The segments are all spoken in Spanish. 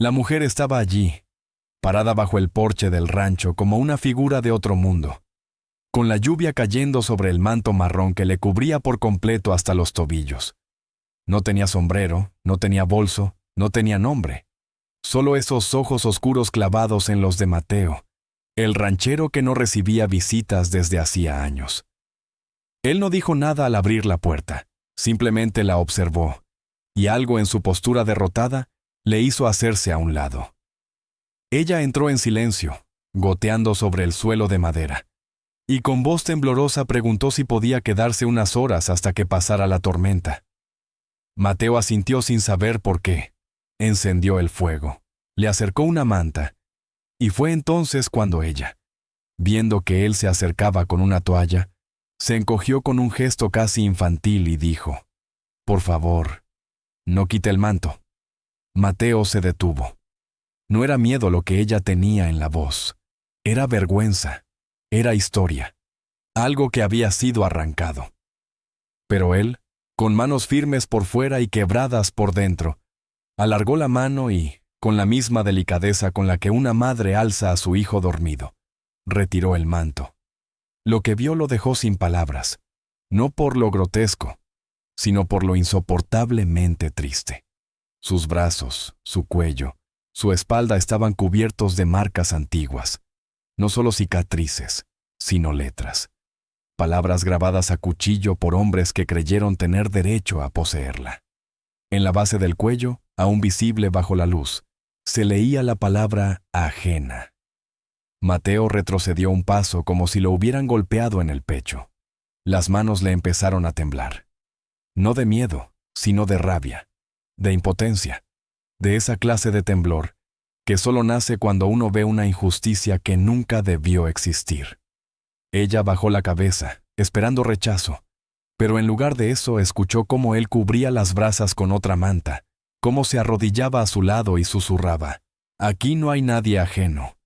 La mujer estaba allí, parada bajo el porche del rancho como una figura de otro mundo, con la lluvia cayendo sobre el manto marrón que le cubría por completo hasta los tobillos. No tenía sombrero, no tenía bolso, no tenía nombre. Solo esos ojos oscuros clavados en los de Mateo, el ranchero que no recibía visitas desde hacía años. Él no dijo nada al abrir la puerta, simplemente la observó, y algo en su postura derrotada le hizo hacerse a un lado. Ella entró en silencio, goteando sobre el suelo de madera, y con voz temblorosa preguntó si podía quedarse unas horas hasta que pasara la tormenta. Mateo asintió sin saber por qué. Encendió el fuego, le acercó una manta, y fue entonces cuando ella, viendo que él se acercaba con una toalla, se encogió con un gesto casi infantil y dijo: «Por favor, no quite el manto». Mateo se detuvo. No era miedo lo que ella tenía en la voz. Era vergüenza. Era historia. Algo que había sido arrancado. Pero él, con manos firmes por fuera y quebradas por dentro, alargó la mano y, con la misma delicadeza con la que una madre alza a su hijo dormido, retiró el manto. Lo que vio lo dejó sin palabras, no por lo grotesco, sino por lo insoportablemente triste. Sus brazos, su cuello, su espalda estaban cubiertos de marcas antiguas, no solo cicatrices, sino letras. Palabras grabadas a cuchillo por hombres que creyeron tener derecho a poseerla. En la base del cuello, aún visible bajo la luz, se leía la palabra ajena. Mateo retrocedió un paso como si lo hubieran golpeado en el pecho. Las manos le empezaron a temblar. No de miedo, sino de rabia, de impotencia, de esa clase de temblor que solo nace cuando uno ve una injusticia que nunca debió existir. Ella bajó la cabeza, esperando rechazo, pero en lugar de eso escuchó cómo él cubría las brasas con otra manta, cómo se arrodillaba a su lado y susurraba: «Aquí no hay nadie ajeno».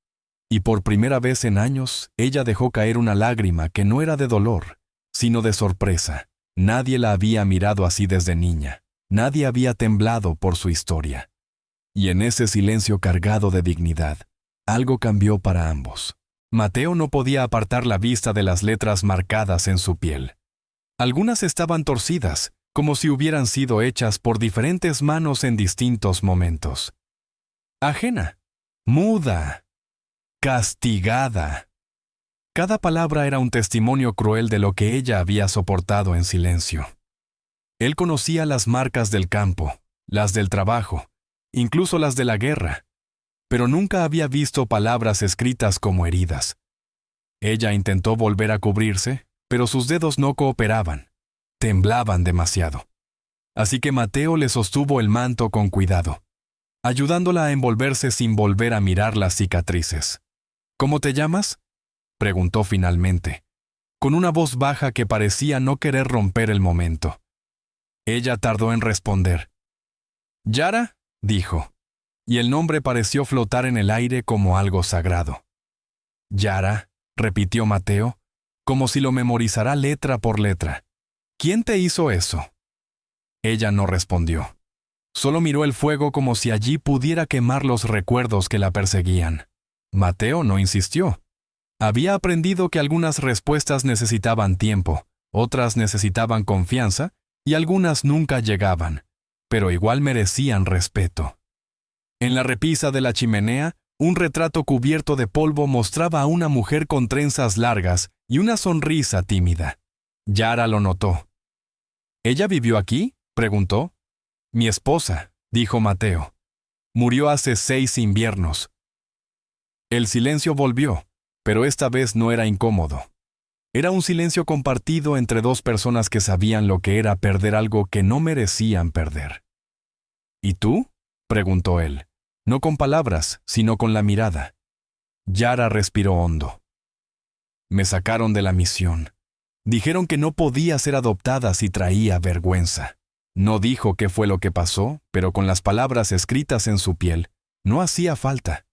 Y por primera vez en años, ella dejó caer una lágrima que no era de dolor, sino de sorpresa. Nadie la había mirado así desde niña. Nadie había temblado por su historia. Y en ese silencio cargado de dignidad, algo cambió para ambos. Mateo no podía apartar la vista de las letras marcadas en su piel. Algunas estaban torcidas, como si hubieran sido hechas por diferentes manos en distintos momentos. Ajena, muda, castigada. Cada palabra era un testimonio cruel de lo que ella había soportado en silencio. Él conocía las marcas del campo, las del trabajo, incluso las de la guerra, pero nunca había visto palabras escritas como heridas. Ella intentó volver a cubrirse, pero sus dedos no cooperaban, temblaban demasiado. Así que Mateo le sostuvo el manto con cuidado, ayudándola a envolverse sin volver a mirar las cicatrices. «¿Cómo te llamas?», preguntó finalmente, con una voz baja que parecía no querer romper el momento. Ella tardó en responder. «Yara», dijo, y el nombre pareció flotar en el aire como algo sagrado. «Yara», repitió Mateo, como si lo memorizara letra por letra. «¿Quién te hizo eso?». Ella no respondió. Solo miró el fuego como si allí pudiera quemar los recuerdos que la perseguían. Mateo no insistió. Había aprendido que algunas respuestas necesitaban tiempo, otras necesitaban confianza y algunas nunca llegaban, pero igual merecían respeto. En la repisa de la chimenea, un retrato cubierto de polvo mostraba a una mujer con trenzas largas y una sonrisa tímida. Yara lo notó. «¿Ella vivió aquí?», preguntó. «Mi esposa», dijo Mateo. «Murió hace 6 inviernos». El silencio volvió, pero esta vez no era incómodo. Era un silencio compartido entre dos personas que sabían lo que era perder algo que no merecían perder. «¿Y tú?», preguntó él, no con palabras, sino con la mirada. Yara respiró hondo. «Me sacaron de la misión. Dijeron que no podía ser adoptada si traía vergüenza». No dijo qué fue lo que pasó, pero con las palabras escritas en su piel, no hacía falta.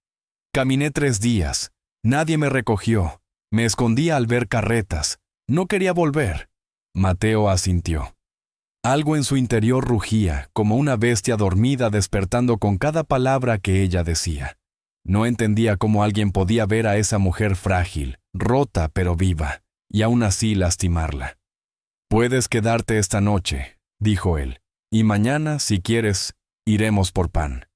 «Caminé 3 días. Nadie me recogió. Me escondía al ver carretas. No quería volver». Mateo asintió. Algo en su interior rugía, como una bestia dormida despertando con cada palabra que ella decía. No entendía cómo alguien podía ver a esa mujer frágil, rota pero viva, y aún así lastimarla. «Puedes quedarte esta noche», dijo él, «y mañana, si quieres, iremos por pan».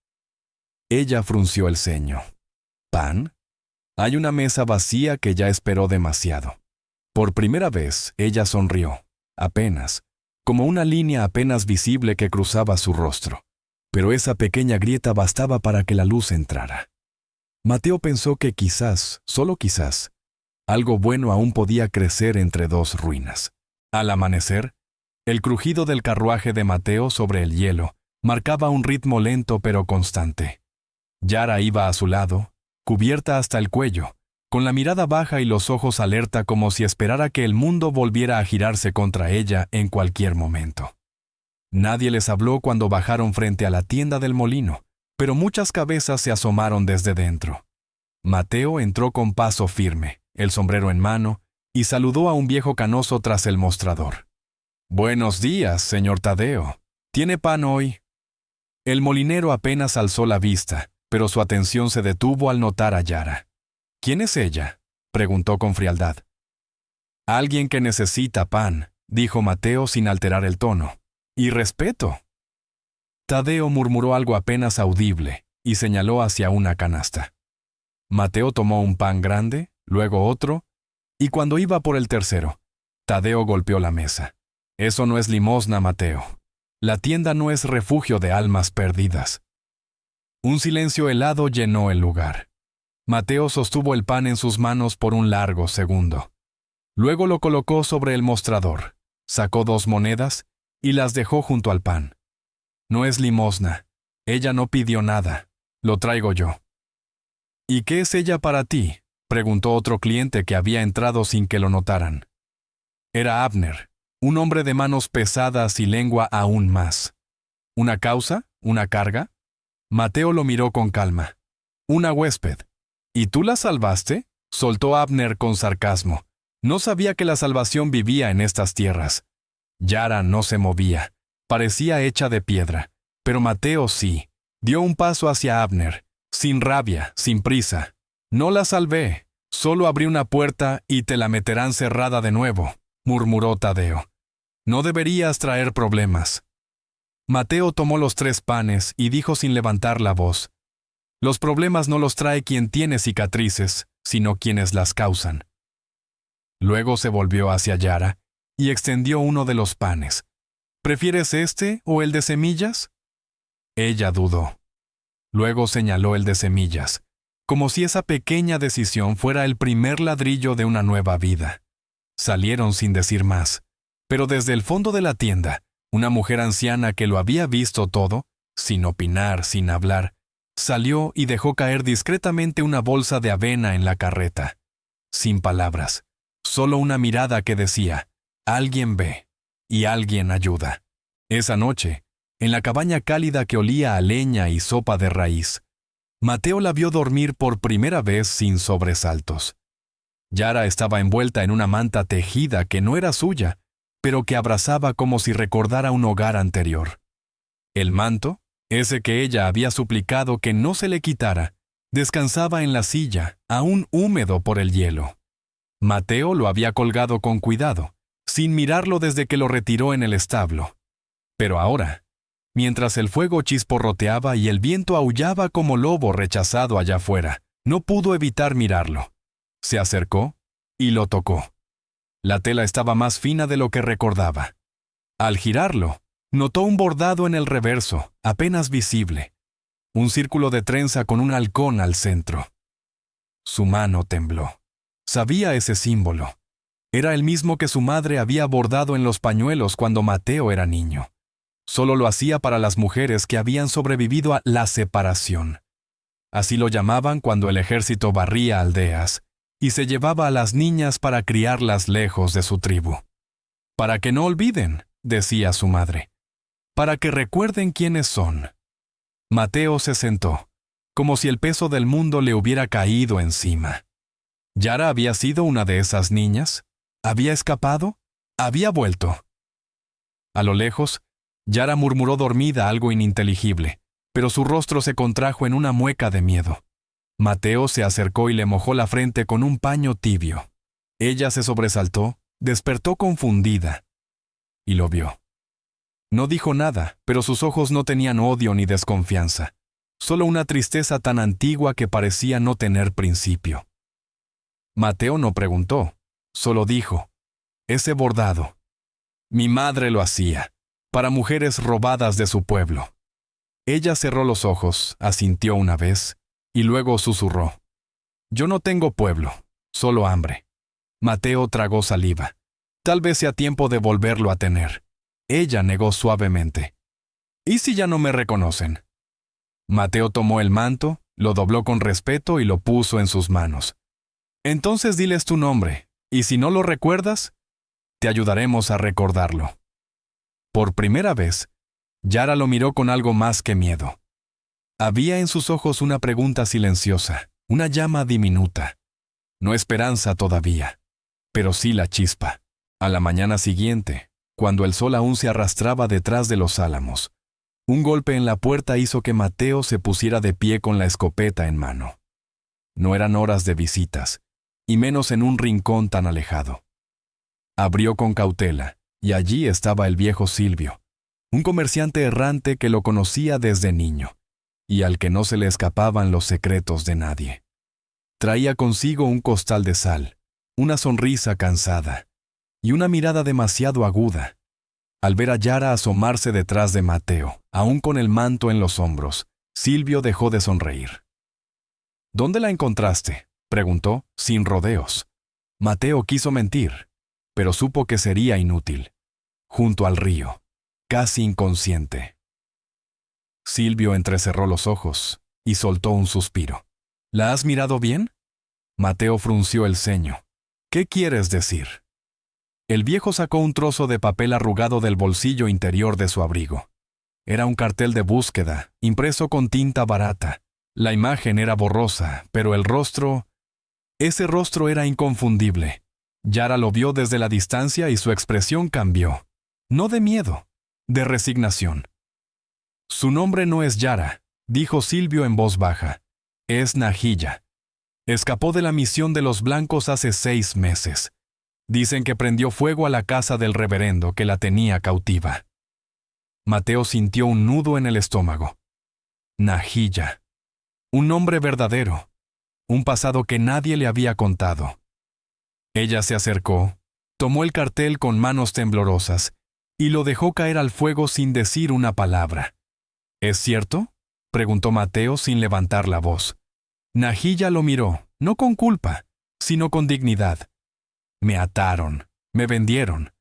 Ella frunció el ceño. ¿Pan? Hay una mesa vacía que ya esperó demasiado. Por primera vez, ella sonrió, apenas, como una línea apenas visible que cruzaba su rostro. Pero esa pequeña grieta bastaba para que la luz entrara. Mateo pensó que quizás, solo quizás, algo bueno aún podía crecer entre dos ruinas. Al amanecer, el crujido del carruaje de Mateo sobre el hielo marcaba un ritmo lento pero constante. Yara iba a su lado, cubierta hasta el cuello, con la mirada baja y los ojos alerta como si esperara que el mundo volviera a girarse contra ella en cualquier momento. Nadie les habló cuando bajaron frente a la tienda del molino, pero muchas cabezas se asomaron desde dentro. Mateo entró con paso firme, el sombrero en mano, y saludó a un viejo canoso tras el mostrador. «Buenos días, señor Tadeo. ¿Tiene pan hoy?» El molinero apenas alzó la vista, pero su atención se detuvo al notar a Yara. «¿Quién es ella?», preguntó con frialdad. «Alguien que necesita pan», dijo Mateo sin alterar el tono. «Y respeto». Tadeo murmuró algo apenas audible y señaló hacia una canasta. Mateo tomó un pan grande, luego otro, y cuando iba por el tercero, Tadeo golpeó la mesa. «Eso no es limosna, Mateo. La tienda no es refugio de almas perdidas». Un silencio helado llenó el lugar. Mateo sostuvo el pan en sus manos por un largo segundo. Luego lo colocó sobre el mostrador, sacó 2 monedas y las dejó junto al pan. «No es limosna. Ella no pidió nada. Lo traigo yo». «¿Y qué es ella para ti?», preguntó otro cliente que había entrado sin que lo notaran. Era Abner, un hombre de manos pesadas y lengua aún más. ¿Una causa? ¿Una carga? Mateo lo miró con calma. «Una huésped». «¿Y tú la salvaste?», soltó Abner con sarcasmo. No sabía que la salvación vivía en estas tierras. Yara no se movía. Parecía hecha de piedra. Pero Mateo sí. Dio un paso hacia Abner, sin rabia, sin prisa. «No la salvé. Solo abrí una puerta y te la meterán cerrada de nuevo», murmuró Tadeo. «No deberías traer problemas». Mateo tomó los 3 panes y dijo sin levantar la voz: «Los problemas no los trae quien tiene cicatrices, sino quienes las causan». Luego se volvió hacia Yara y extendió uno de los panes. «¿Prefieres este o el de semillas?». Ella dudó. Luego señaló el de semillas, como si esa pequeña decisión fuera el primer ladrillo de una nueva vida. Salieron sin decir más, pero desde el fondo de la tienda, una mujer anciana que lo había visto todo, sin opinar, sin hablar, salió y dejó caer discretamente una bolsa de avena en la carreta. Sin palabras, solo una mirada que decía: «Alguien ve y alguien ayuda». Esa noche, en la cabaña cálida que olía a leña y sopa de raíz, Mateo la vio dormir por primera vez sin sobresaltos. Yara estaba envuelta en una manta tejida que no era suya, pero que abrazaba como si recordara un hogar anterior. El manto, ese que ella había suplicado que no se le quitara, descansaba en la silla, aún húmedo por el hielo. Mateo lo había colgado con cuidado, sin mirarlo desde que lo retiró en el establo. Pero ahora, mientras el fuego chisporroteaba y el viento aullaba como lobo rechazado allá afuera, no pudo evitar mirarlo. Se acercó y lo tocó. La tela estaba más fina de lo que recordaba. Al girarlo, notó un bordado en el reverso, apenas visible. Un círculo de trenza con un halcón al centro. Su mano tembló. Sabía ese símbolo. Era el mismo que su madre había bordado en los pañuelos cuando Mateo era niño. Solo lo hacía para las mujeres que habían sobrevivido a la separación. Así lo llamaban cuando el ejército barría aldeas y se llevaba a las niñas para criarlas lejos de su tribu. «Para que no olviden», decía su madre. «Para que recuerden quiénes son». Mateo se sentó, como si el peso del mundo le hubiera caído encima. ¿Yara había sido una de esas niñas? ¿Había escapado? ¿Había vuelto? A lo lejos, Yara murmuró dormida algo ininteligible, pero su rostro se contrajo en una mueca de miedo. Mateo se acercó y le mojó la frente con un paño tibio. Ella se sobresaltó, despertó confundida, y lo vio. No dijo nada, pero sus ojos no tenían odio ni desconfianza, solo una tristeza tan antigua que parecía no tener principio. Mateo no preguntó, solo dijo: «Ese bordado. Mi madre lo hacía, para mujeres robadas de su pueblo». Ella cerró los ojos, asintió una vez, y luego susurró: «Yo no tengo pueblo, solo hambre». Mateo tragó saliva. Tal vez sea tiempo de volverlo a tener. Ella negó suavemente: «¿Y si ya no me reconocen?». Mateo tomó el manto, lo dobló con respeto y lo puso en sus manos. «Entonces diles tu nombre, y si no lo recuerdas, te ayudaremos a recordarlo». Por primera vez, Yara lo miró con algo más que miedo. Había en sus ojos una pregunta silenciosa, una llama diminuta. No esperanza todavía, pero sí la chispa. A la mañana siguiente, cuando el sol aún se arrastraba detrás de los álamos, un golpe en la puerta hizo que Mateo se pusiera de pie con la escopeta en mano. No eran horas de visitas, y menos en un rincón tan alejado. Abrió con cautela, y allí estaba el viejo Silvio, un comerciante errante que lo conocía desde niño, y al que no se le escapaban los secretos de nadie. Traía consigo un costal de sal, una sonrisa cansada, y una mirada demasiado aguda. Al ver a Yara asomarse detrás de Mateo, aún con el manto en los hombros, Silvio dejó de sonreír. «¿Dónde la encontraste?», preguntó, sin rodeos. Mateo quiso mentir, pero supo que sería inútil. «Junto al río, casi inconsciente». Silvio entrecerró los ojos y soltó un suspiro. «¿La has mirado bien?». Mateo frunció el ceño. «¿Qué quieres decir?». El viejo sacó un trozo de papel arrugado del bolsillo interior de su abrigo. Era un cartel de búsqueda, impreso con tinta barata. La imagen era borrosa, pero el rostro... Ese rostro era inconfundible. Yara lo vio desde la distancia y su expresión cambió. No de miedo, de resignación. «Su nombre no es Yara», dijo Silvio en voz baja. «Es Nahilla. Escapó de la misión de los blancos hace 6 meses. Dicen que prendió fuego a la casa del reverendo que la tenía cautiva». Mateo sintió un nudo en el estómago. Nahilla. Un nombre verdadero. Un pasado que nadie le había contado. Ella se acercó, tomó el cartel con manos temblorosas y lo dejó caer al fuego sin decir una palabra. «¿Es cierto?», preguntó Mateo sin levantar la voz. Nahilla lo miró, no con culpa, sino con dignidad. «Me ataron, me vendieron.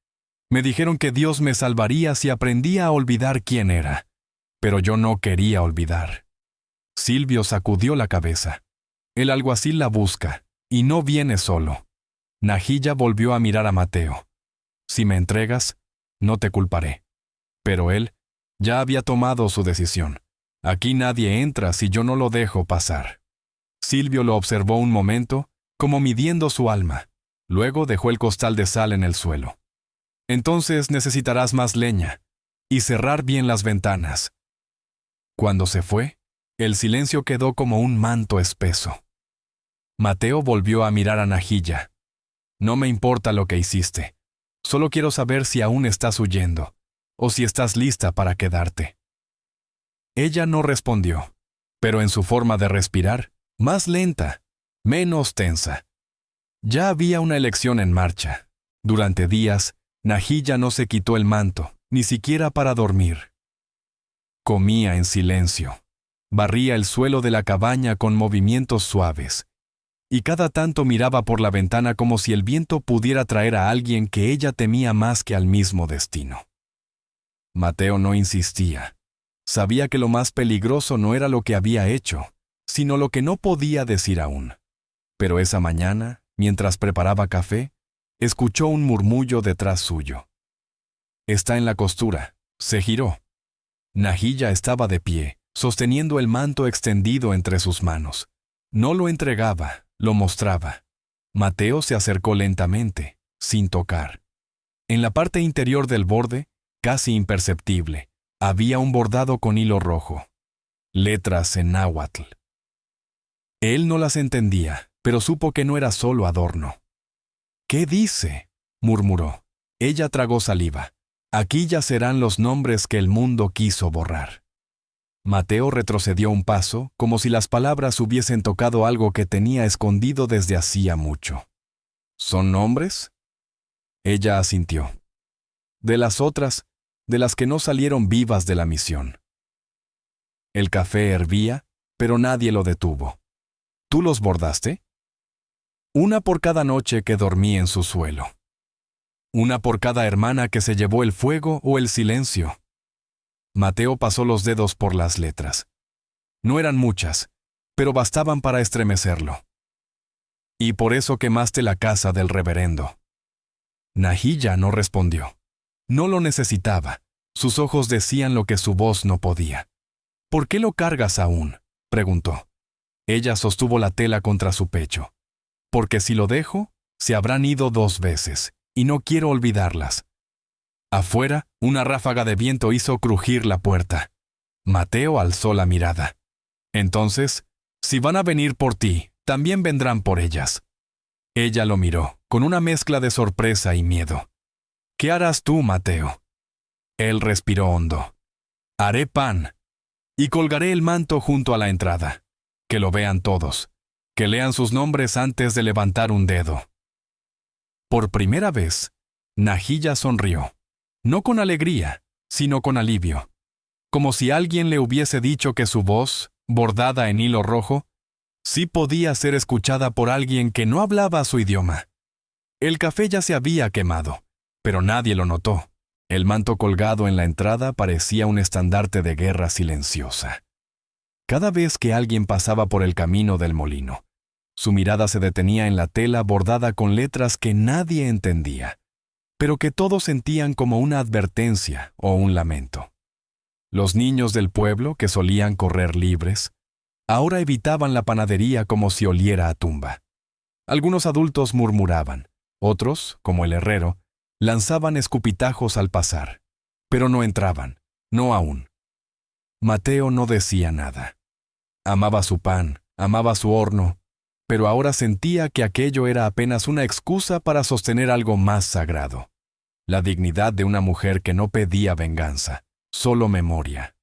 Me dijeron que Dios me salvaría si aprendía a olvidar quién era. Pero yo no quería olvidar». Silvio sacudió la cabeza. «El alguacil la busca, y no viene solo». Nahilla volvió a mirar a Mateo. «Si me entregas, no te culparé». Pero él ya había tomado su decisión. «Aquí nadie entra si yo no lo dejo pasar». Silvio lo observó un momento, como midiendo su alma. Luego dejó el costal de sal en el suelo. «Entonces necesitarás más leña, y cerrar bien las ventanas». Cuando se fue, el silencio quedó como un manto espeso. Mateo volvió a mirar a Nahilla. «No me importa lo que hiciste. Solo quiero saber si aún estás huyendo, o si estás lista para quedarte». Ella no respondió, pero en su forma de respirar, más lenta, menos tensa. Ya había una elección en marcha. Durante días, Nahilla no se quitó el manto, ni siquiera para dormir. Comía en silencio. Barría el suelo de la cabaña con movimientos suaves. Y cada tanto miraba por la ventana como si el viento pudiera traer a alguien que ella temía más que al mismo destino. Mateo no insistía. Sabía que lo más peligroso no era lo que había hecho, sino lo que no podía decir aún. Pero esa mañana, mientras preparaba café, escuchó un murmullo detrás suyo. «Está en la costura». Se giró. Nahilla estaba de pie, sosteniendo el manto extendido entre sus manos. No lo entregaba, lo mostraba. Mateo se acercó lentamente, sin tocar. En la parte interior del borde, casi imperceptible, había un bordado con hilo rojo. Letras en náhuatl. Él no las entendía, pero supo que no era solo adorno. «¿Qué dice?», murmuró. Ella tragó saliva. «Aquí yacerán los nombres que el mundo quiso borrar». Mateo retrocedió un paso, como si las palabras hubiesen tocado algo que tenía escondido desde hacía mucho. «¿Son nombres?». Ella asintió. «De las otras, de las que no salieron vivas de la misión». El café hervía, pero nadie lo detuvo. «¿Tú los bordaste?». «Una por cada noche que dormí en su suelo. Una por cada hermana que se llevó el fuego o el silencio». Mateo pasó los dedos por las letras. No eran muchas, pero bastaban para estremecerlo. «¿Y por eso quemaste la casa del reverendo?». Nahilla no respondió. No lo necesitaba. Sus ojos decían lo que su voz no podía. «¿Por qué lo cargas aún?», preguntó. Ella sostuvo la tela contra su pecho. «Porque si lo dejo, se habrán ido 2 veces, y no quiero olvidarlas». Afuera, una ráfaga de viento hizo crujir la puerta. Mateo alzó la mirada. «Entonces, si van a venir por ti, también vendrán por ellas». Ella lo miró, con una mezcla de sorpresa y miedo. «¿Qué harás tú, Mateo?». Él respiró hondo. «Haré pan, y colgaré el manto junto a la entrada. Que lo vean todos, que lean sus nombres antes de levantar un dedo». Por primera vez, Nahilla sonrió. No con alegría, sino con alivio. Como si alguien le hubiese dicho que su voz, bordada en hilo rojo, sí podía ser escuchada por alguien que no hablaba su idioma. El café ya se había quemado, pero nadie lo notó. El manto colgado en la entrada parecía un estandarte de guerra silenciosa. Cada vez que alguien pasaba por el camino del molino, su mirada se detenía en la tela bordada con letras que nadie entendía, pero que todos sentían como una advertencia o un lamento. Los niños del pueblo, que solían correr libres, ahora evitaban la panadería como si oliera a tumba. Algunos adultos murmuraban, otros, como el herrero, lanzaban escupitajos al pasar, pero no entraban, no aún. Mateo no decía nada. Amaba su pan, amaba su horno, pero ahora sentía que aquello era apenas una excusa para sostener algo más sagrado. La dignidad de una mujer que no pedía venganza, solo memoria.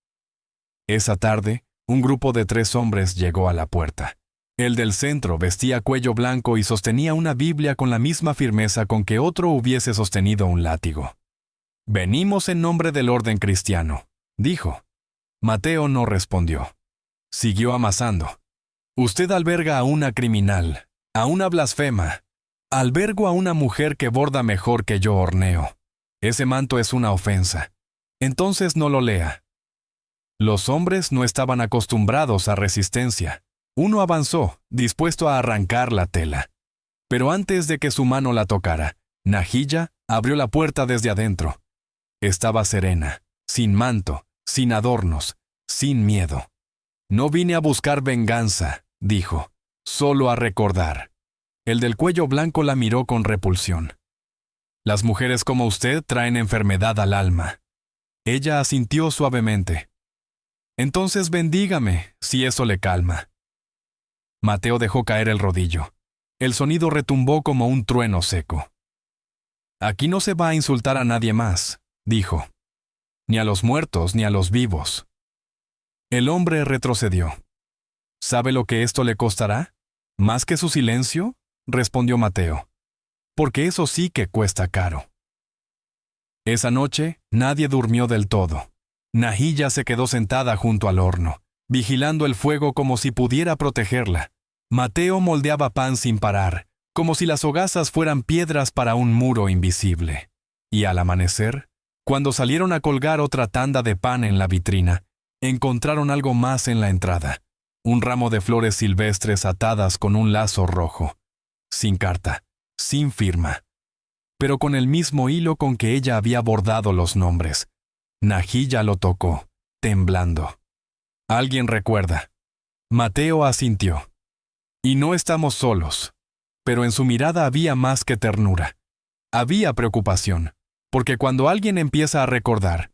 Esa tarde, un grupo de 3 hombres llegó a la puerta. El del centro vestía cuello blanco y sostenía una Biblia con la misma firmeza con que otro hubiese sostenido un látigo. «Venimos en nombre del orden cristiano», dijo. Mateo no respondió. Siguió amasando. «Usted alberga a una criminal, a una blasfema. Albergo a una mujer que borda mejor que yo horneo. Ese manto es una ofensa. Entonces no lo lea». Los hombres no estaban acostumbrados a resistencia. Uno avanzó, dispuesto a arrancar la tela. Pero antes de que su mano la tocara, Nahilla abrió la puerta desde adentro. Estaba serena, sin manto, sin adornos, sin miedo. «No vine a buscar venganza», dijo, «solo a recordar». El del cuello blanco la miró con repulsión. «Las mujeres como usted traen enfermedad al alma». Ella asintió suavemente. «Entonces bendígame, si eso le calma». Mateo dejó caer el rodillo. El sonido retumbó como un trueno seco. «Aquí no se va a insultar a nadie más», dijo. «Ni a los muertos ni a los vivos». El hombre retrocedió. «¿Sabe lo que esto le costará? ¿Más que su silencio?», respondió Mateo. «Porque eso sí que cuesta caro». Esa noche nadie durmió del todo. Nahilla se quedó sentada junto al horno, vigilando el fuego como si pudiera protegerla. Mateo moldeaba pan sin parar, como si las hogazas fueran piedras para un muro invisible. Y al amanecer, cuando salieron a colgar otra tanda de pan en la vitrina, encontraron algo más en la entrada: un ramo de flores silvestres atadas con un lazo rojo, sin carta, sin firma, pero con el mismo hilo con que ella había bordado los nombres. Nahilla lo tocó, temblando. «¿Alguien recuerda?». Mateo asintió. «Y no estamos solos». Pero en su mirada había más que ternura. Había preocupación. porque cuando alguien empieza a recordar,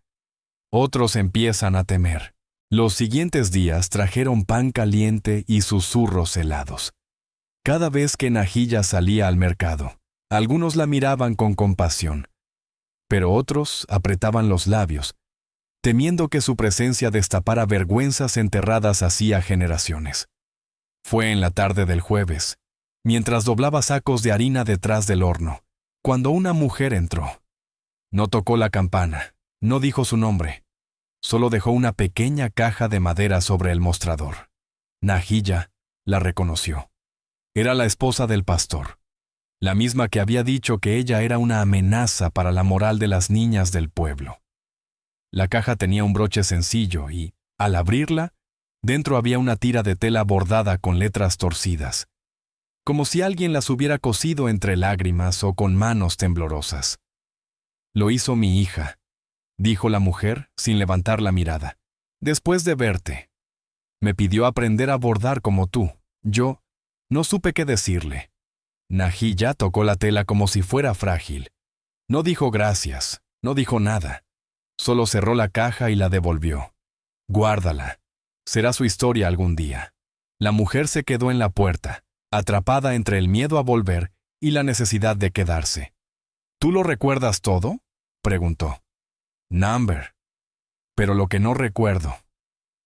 otros empiezan a temer. Los siguientes días trajeron pan caliente y susurros helados. Cada vez que Nahilla salía al mercado, algunos la miraban con compasión, pero otros apretaban los labios, temiendo que su presencia destapara vergüenzas enterradas hacía generaciones. Fue en la tarde del jueves, mientras doblaba sacos de harina detrás del horno, cuando una mujer entró. No tocó la campana, no dijo su nombre, solo dejó una pequeña caja de madera sobre el mostrador. Nahilla la reconoció. Era la esposa del pastor, la misma que había dicho que ella era una amenaza para la moral de las niñas del pueblo. La caja tenía un broche sencillo y, al abrirla, dentro había una tira de tela bordada con letras torcidas, como si alguien las hubiera cosido entre lágrimas o con manos temblorosas. «Lo hizo mi hija», dijo la mujer sin levantar la mirada. «Después de verte. Me pidió aprender a bordar como tú. Yo no supe qué decirle». Nahilla tocó la tela como si fuera frágil. No dijo gracias, no dijo nada. Solo cerró la caja y la devolvió. «Guárdala. Será su historia algún día». La mujer se quedó en la puerta, atrapada entre el miedo a volver y la necesidad de quedarse. «¿Tú lo recuerdas todo?», preguntó. «Number. Pero lo que no recuerdo.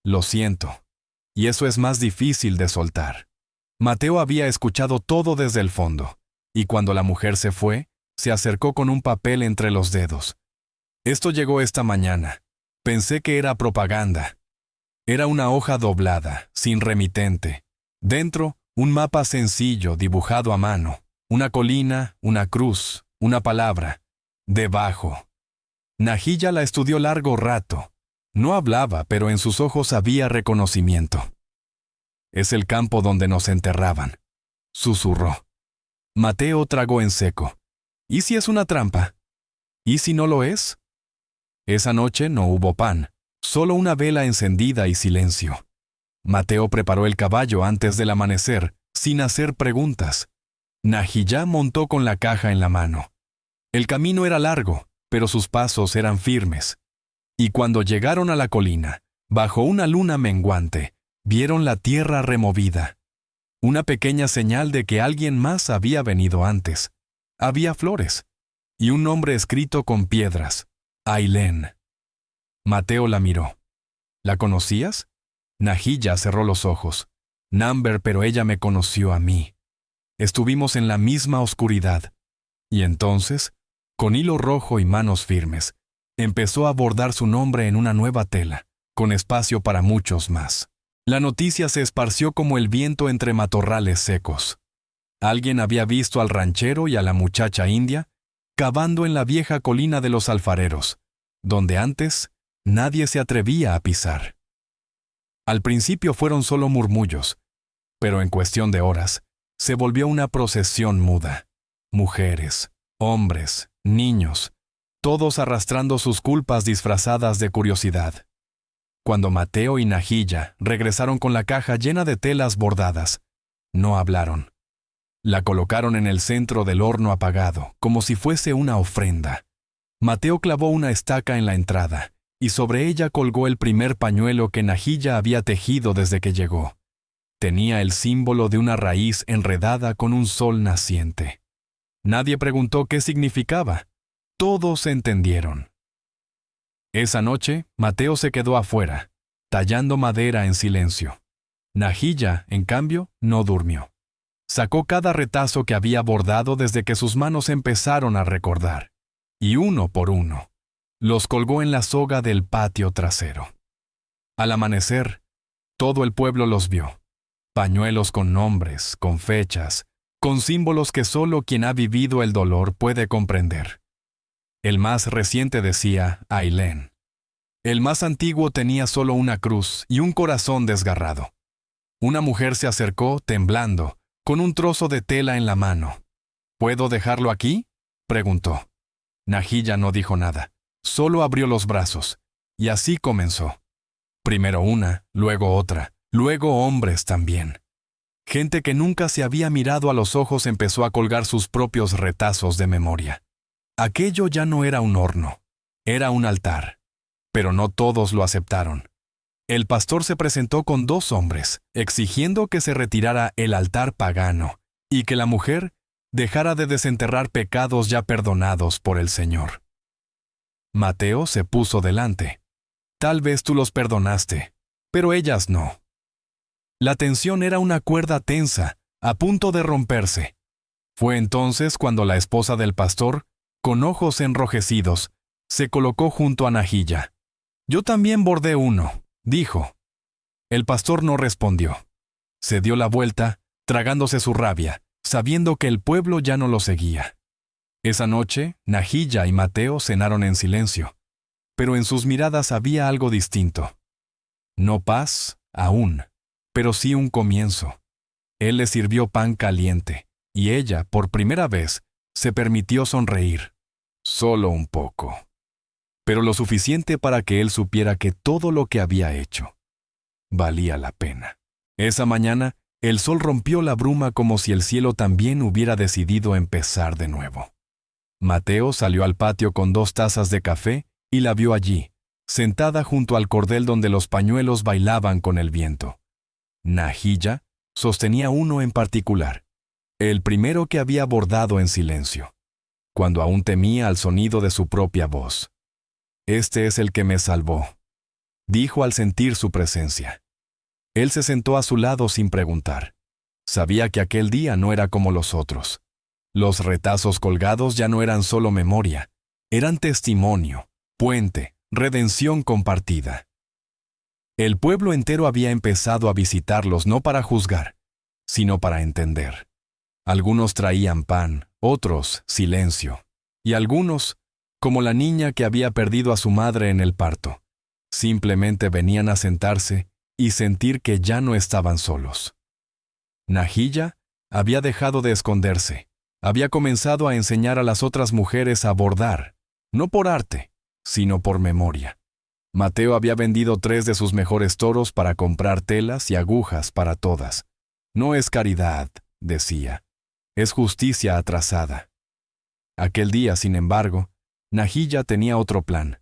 Lo siento. Y eso es más difícil de soltar». Mateo había escuchado todo desde el fondo, y cuando la mujer se fue, se acercó con un papel entre los dedos. «Esto llegó esta mañana. Pensé que era propaganda». Era una hoja doblada, sin remitente. Dentro, un mapa sencillo dibujado a mano. Una colina, una cruz, una palabra. Debajo. Nahilla la estudió largo rato. No hablaba, pero en sus ojos había reconocimiento. «Es el campo donde nos enterraban», susurró. Mateo tragó en seco. «¿Y si es una trampa? ¿Y si no lo es?». Esa noche no hubo pan, solo una vela encendida y silencio. Mateo preparó el caballo antes del amanecer, sin hacer preguntas. Nahilla montó con la caja en la mano. El camino era largo, pero sus pasos eran firmes. Y cuando llegaron a la colina, bajo una luna menguante, vieron la tierra removida. Una pequeña señal de que alguien más había venido antes. Había flores. Y un nombre escrito con piedras. Ailén. Mateo la miró. «¿La conocías?». Nahilla cerró los ojos. «Number, pero ella me conoció a mí. Estuvimos en la misma oscuridad». Y entonces, con hilo rojo y manos firmes, empezó a bordar su nombre en una nueva tela, con espacio para muchos más. La noticia se esparció como el viento entre matorrales secos. Alguien había visto al ranchero y a la muchacha india cavando en la vieja colina de los alfareros, donde antes nadie se atrevía a pisar. Al principio fueron solo murmullos, pero en cuestión de horas se volvió una procesión muda. Mujeres, hombres, niños, todos arrastrando sus culpas disfrazadas de curiosidad. Cuando Mateo y Nahilla regresaron con la caja llena de telas bordadas, no hablaron. La colocaron en el centro del horno apagado, como si fuese una ofrenda. Mateo clavó una estaca en la entrada, y sobre ella colgó el primer pañuelo que Nahilla había tejido desde que llegó. Tenía el símbolo de una raíz enredada con un sol naciente. Nadie preguntó qué significaba. Todos entendieron. Esa noche, Mateo se quedó afuera, tallando madera en silencio. Nahilla, en cambio, no durmió. Sacó cada retazo que había bordado desde que sus manos empezaron a recordar, y uno por uno, los colgó en la soga del patio trasero. Al amanecer, todo el pueblo los vio. Pañuelos con nombres, con fechas, con símbolos que solo quien ha vivido el dolor puede comprender. El más reciente decía Ailén. El más antiguo tenía solo una cruz y un corazón desgarrado. Una mujer se acercó, temblando, con un trozo de tela en la mano. «¿Puedo dejarlo aquí?», preguntó. Nahilla no dijo nada, solo abrió los brazos, y así comenzó. Primero una, luego otra, luego hombres también. Gente que nunca se había mirado a los ojos empezó a colgar sus propios retazos de memoria. Aquello ya no era un horno, era un altar. Pero no todos lo aceptaron. El pastor se presentó con 2 hombres, exigiendo que se retirara el altar pagano y que la mujer dejara de desenterrar pecados ya perdonados por el Señor. Mateo se puso delante. Tal vez tú los perdonaste, pero ellas no. La tensión era una cuerda tensa, a punto de romperse. Fue entonces cuando la esposa del pastor, con ojos enrojecidos, se colocó junto a Nahilla. «Yo también bordé uno», dijo. El pastor no respondió. Se dio la vuelta, tragándose su rabia, sabiendo que el pueblo ya no lo seguía. Esa noche, Nahilla y Mateo cenaron en silencio, pero en sus miradas había algo distinto. No paz, aún, pero sí un comienzo. Él le sirvió pan caliente, y ella, por primera vez, se permitió sonreír. Solo un poco. Pero lo suficiente para que él supiera que todo lo que había hecho valía la pena. Esa mañana, el sol rompió la bruma como si el cielo también hubiera decidido empezar de nuevo. Mateo salió al patio con 2 tazas de café y la vio allí, sentada junto al cordel donde los pañuelos bailaban con el viento. Nahilla sostenía uno en particular, el primero que había bordado en silencio, cuando aún temía al sonido de su propia voz. «Este es el que me salvó», dijo al sentir su presencia. Él se sentó a su lado sin preguntar. Sabía que aquel día no era como los otros. Los retazos colgados ya no eran solo memoria, eran testimonio, puente, redención compartida. El pueblo entero había empezado a visitarlos no para juzgar, sino para entender. Algunos traían pan, otros silencio, y algunos, como la niña que había perdido a su madre en el parto, simplemente venían a sentarse y sentir que ya no estaban solos. Nahilla había dejado de esconderse, había comenzado a enseñar a las otras mujeres a bordar, no por arte, sino por memoria. Mateo había vendido 3 de sus mejores toros para comprar telas y agujas para todas. No es caridad, decía, es justicia atrasada. Aquel día, sin embargo, Nahilla tenía otro plan.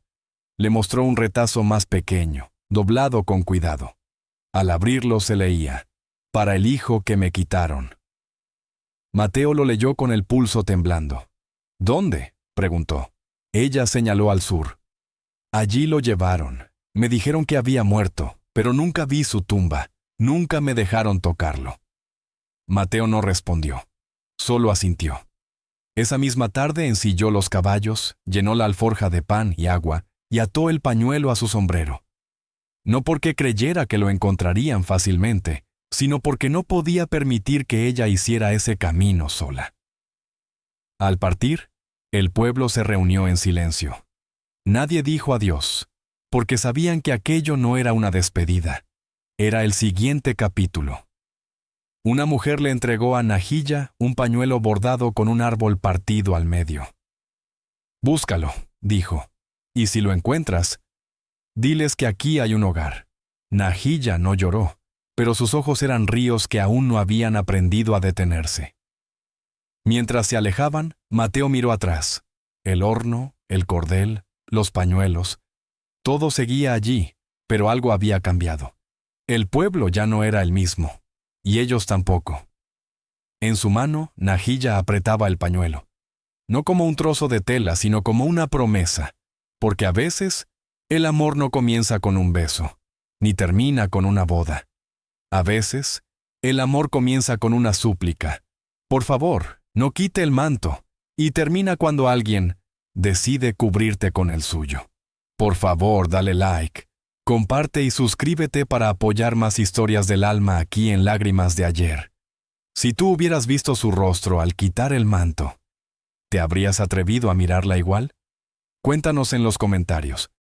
Le mostró un retazo más pequeño, doblado con cuidado. Al abrirlo se leía, «Para el hijo que me quitaron». Mateo lo leyó con el pulso temblando. «¿Dónde?», preguntó. Ella señaló al sur. «Allí lo llevaron. Me dijeron que había muerto, pero nunca vi su tumba. Nunca me dejaron tocarlo». Mateo no respondió. Solo asintió. Esa misma tarde ensilló los caballos, llenó la alforja de pan y agua y ató el pañuelo a su sombrero. No porque creyera que lo encontrarían fácilmente, sino porque no podía permitir que ella hiciera ese camino sola. Al partir, el pueblo se reunió en silencio. Nadie dijo adiós, porque sabían que aquello no era una despedida, era el siguiente capítulo. Una mujer le entregó a Nahilla un pañuelo bordado con un árbol partido al medio. «Búscalo», dijo, «y si lo encuentras, diles que aquí hay un hogar». Nahilla no lloró, pero sus ojos eran ríos que aún no habían aprendido a detenerse. Mientras se alejaban, Mateo miró atrás. El horno, el cordel, los pañuelos, todo seguía allí, pero algo había cambiado. El pueblo ya no era el mismo. Y ellos tampoco. En su mano, Nahilla apretaba el pañuelo. No como un trozo de tela, sino como una promesa, porque a veces el amor no comienza con un beso, ni termina con una boda. A veces, el amor comienza con una súplica. Por favor, no quite el manto, y termina cuando alguien decide cubrirte con el suyo. Por favor, dale like. Comparte y suscríbete para apoyar más historias del alma aquí en Lágrimas de Ayer. Si tú hubieras visto su rostro al quitar el manto, ¿te habrías atrevido a mirarla igual? Cuéntanos en los comentarios.